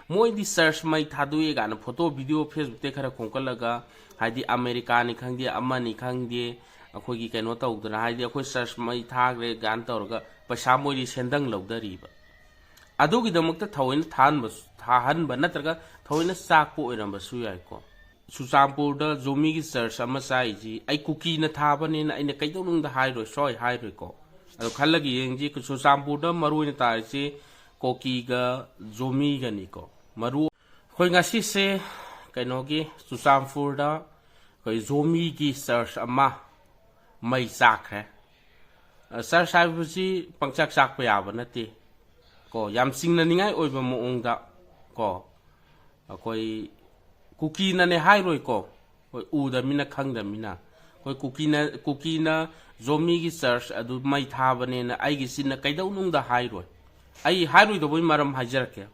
Modi search मई थादुए गाना photo video Facebook ते खरा खोंकलगा हाइदी अमेरिका नि खंगदे अमनी खंगदे अखोगी कनो तौदना हाइदी अखोई सर्च मई थागरे गान तौरगा पैसा मोदी सेंदंग लौदरीबा अदुगी दमकता थौइन थाहनबा नत्रगा थौइन चाकपो ओइरंबसु याइको सुचामपुरदा जोमी की सर्च अमा साइजी आई कुकी न थाबनेना आइना कैदौनुंगदा हाइरो सोय हाइरोको अदो खल्लगी येंजी सुचामपुरदा मरुइन तारिसी कोकीगा जोमीगा निको मरु खोई ngasi से कइनोगी सुचामपुरदा कोई जोमी की सर्च अमा मई चाखरे सर्च हाइबसी पंचाक चाकपा याबा नते को याम सिंगननिंगाई ओइबा मोंगदा को कोई कुकी ने हाइरोय को कोई उदमिना खंगदमिना कोई कुकी ना जोमी की सर्च अदु मई थाबनेना आइगी सिन कैदौनुंगदा हाइरोय आई हाइरोय दबोय मरम हाइजरके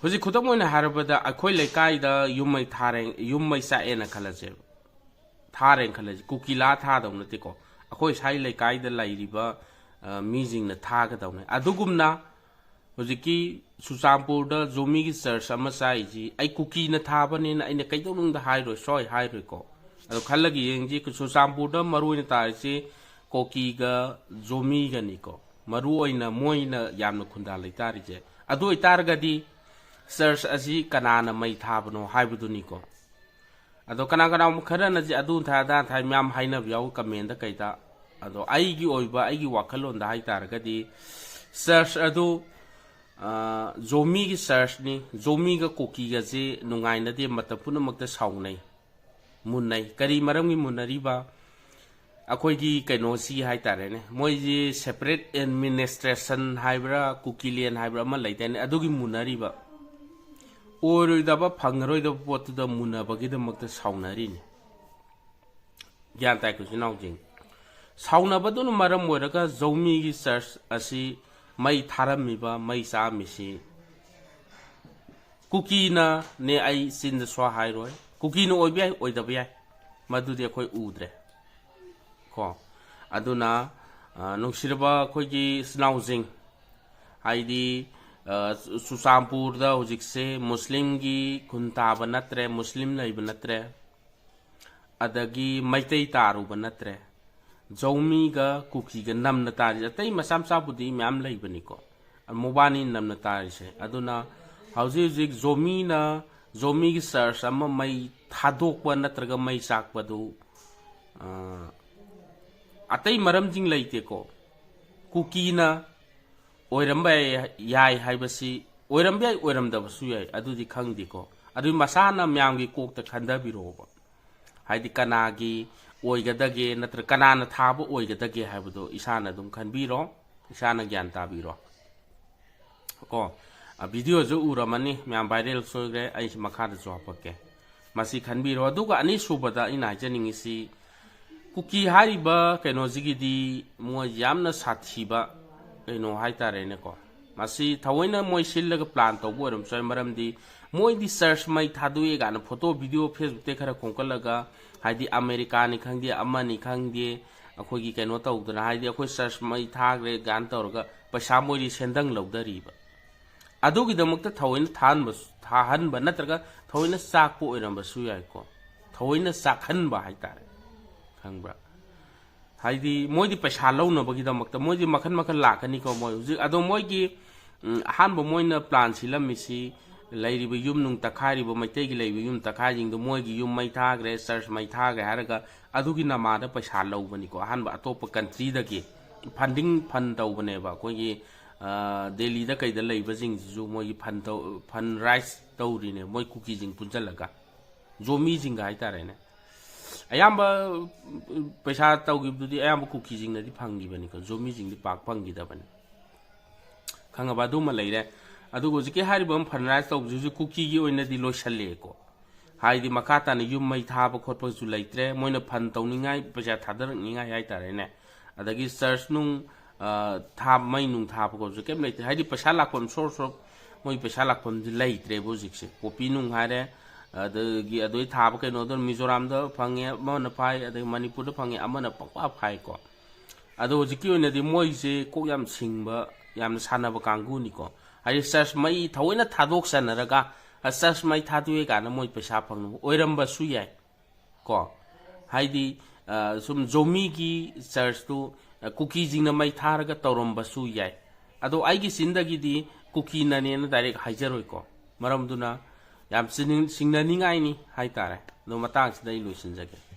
हुजि खुदम ओइना हारबदा अखोय लेकाइदा युमई थारें युमई साएना खलजे थारें खलजे कुकीला थादौ नतेको अखोय साइ लेकाइदा लाइरिबा मीजिंग न थागदौने अदुगुमना हुजिकी सुचामपुरदा जोमी की सर्च अमा साइजी आई कुकी न थाबनेना आइना कैदौनुंगदा हाइरोय सोय हाइरोयको अदो खल्लगी येंजी सुचामपुरदा मरुइन तारिसी कोकीगा जोमीगा निको मरु ओइना मोइना यामना खुंदा लेतारिजे अदु इतारगदी सर्च असी कनाना मई थाबनो हाइबदुनिको अदो कना खरना जे अदु थादा थाइ म्याम हाइनब याव कमेंदा कैता अदो आइगी ओइबा आइगी वाखलोंदा हाइतारगदी सर्च अदु जोमी की सर्च नि जोमी का कुकी का जे नुंगाइनदे मत पुनमक्ता साउनै मुन्नै करी मरमगी मुन्नरीबा अखोइगी कैनोसी हाइतारेने मोइजी सेपरेट एडमिनिस्ट्रेशन हाइब्रा कुकीलियन हाइब्रा अमा लैतेने अदुगी मुन्नरीबा ओरोइदबा फंगरोइदबा पोतुदा मुन्नबगिदमक्ता साउनरिनि ग्यान ताइकुसि नाउजिंग साउनबदुन मरम ओइरगा जोमी की सर्च असी मई थारमीबा मई चामिसी कुकीना ने आई सिंद स्वा हाइरोय कुकीना ओइबयाय ओइदबयाय मदुदि अखोय उद्रे को अदुना नुक्सिरबा अखोयगी स्नाउजिंग हाइदी सुचामपुरदा हुजिकसे मुस्लिम की खुनताबा नत्रे मुस्लिम लैबा नत्रे अदगी मैतै तारुबा नत्रे जोमी का कुकी का नमन तारी अतई मसा मसाबुदी मैम लैबनिको मोबानी नमन तारिसे अदुना हौजिक जोमी की सर्च अमा मई थादोकपा नत्रगा मई चाकपदु अतई मरमजिंग लैतेको कुकीना ओइरंबा याय हाइबसी ओइरंबा ओइरंदबसु याय अदुदि खंगदिको अदु मसाना म्यामगी कोकता खंदबिरोबा हाइदि कनागी ओइगदगे नत्र कनाना थाबो ओइगदगे हाइबदो इसाना दुम खनबिरो इसाना ज्ञान ताबिरो को वीडियो जो उरमनी म्याम वायरल सोग्रे आई मखादा जोपके मसी खनबिरो दुगा अनि सुबदा इना हाइजनिंगिसी कुकी हारिबा कैनोजिगिदी मो यामना साथीबा कैनो हाइतारेने को मसी थवैना मोइ सिल्लगा प्लान तौबो रम सोय मरमदी मोइदी सर्च मई थादुए गाना फोटो वीडियो फेसबुक ते खरा खोंकलगा हाइदी अमेरिका नि खंगदे अमनी खंगदे अखोगी कैनो तौदना हाइदी अखोई सर्च मई थागरे गान तौरगा पैसा मोइदी सेंदंग लौदरीबा अदुगी दमकता थौइन थाहनबा नत्रगा थौइन चाकपो ओइरंबसु याइको थौइन चाखनबा हाइतारे खंगब्रा हाइदी मोइदी पैसा लौनबगी दमकता मोइदी मखन मखन लाकनिको मोइ हुजिक अदो मोइगी अहानबा मोइना प्लान सिलमिसी लैरिबा युम नुंग तखारिबा मैतैगी लैबा युम तखाजिंग मोइगी युम मै थागरे सर्च मै थागरे हारगा अदुगी नमादा पैसा लौबनिको अहानबा अतोप कंट्री दगी फंडिंग फन तौबनेबा कोइगी दिल्ली दा कैदा लैबा जिंगजु मोइगी फन राइस तौरिने मोइ कुकी जिंग पुंजलगा जोमी जिंग हाइतारेने अयाम्बा पैसा तौगिबदुदी अयाम्बा कुकी जिंगनदि फंगिबनिको जोमी जिंगदि पाक फंगिदबनि खंगबा दुमा लैरे अदुगो जिके हारिबम फनराइज तौजुजु कुकी की ओइनदि लोइसल्लेको हाइदि मकातानि युम मै थाबा खोटपसु लैत्रे मोइना फन तौनिंगाय पैसा थादरनिंगाय हाइतारेने अदगी सर्च नुं थाब मै नुं थाबको जु केम लैत्रे हाइदि पैसा लाखपम सोर्स ऑफ मोइ पैसा लाखपम दि लैत्रे बोजिकसे कॉपी नुं हारे अदगी अदोइ थाब कैनोदर मिजोराम दा फंगे मन फाइ अदगी मणिपुर दा फंगे अमन पक्वा फाइको अदो जिकी ओइनदि मोइसे कोक याम सिंगबा याम सानबा कांगुनिको ꯍꯥꯏꯗꯤ ꯆꯔꯆ ꯃꯩ ꯊꯑꯣꯏꯅ ꯊꯥꯗꯣꯛꯁꯟꯅꯔꯒ ꯆꯔꯆ ꯃꯩ ꯊꯥꯗꯣꯛꯑꯦ ꯀꯥꯟꯗ ꯃꯣꯏ ꯄꯩꯁꯥ ꯐꯪꯅꯕ ꯑꯣꯏꯔꯝꯕꯁꯨ ꯌꯥꯏ ꯀꯣ ꯍꯥꯏꯗꯤ ꯁꯨꯝ ꯖꯣꯃꯤꯒꯤ ꯆꯔꯆꯇꯨ ꯀꯨꯀꯤꯁꯤꯡꯅ ꯃꯩ ꯊꯥꯔꯒ ꯇꯧꯔꯝꯕꯁꯨ ꯌꯥꯏ ꯑꯗꯣ ꯑꯩꯒꯤ ꯆꯤꯟꯗꯒꯤꯗꯤ ꯀꯨꯀꯤꯅꯅꯦꯅ ꯗꯥꯏꯔꯦꯛ ꯍꯥꯏꯖꯔꯣꯏꯀꯣ ꯃꯔꯝꯗꯨꯅ ꯌꯥꯝ ꯆꯤꯡꯅꯅꯤꯡꯉꯥꯏꯅꯤ ꯍꯥꯏꯇꯥꯔꯦ ꯑꯗꯣ ꯃꯇꯥꯡꯁꯤꯗ ꯑꯩ ꯂꯣꯏꯁꯤꯟꯖꯒꯦ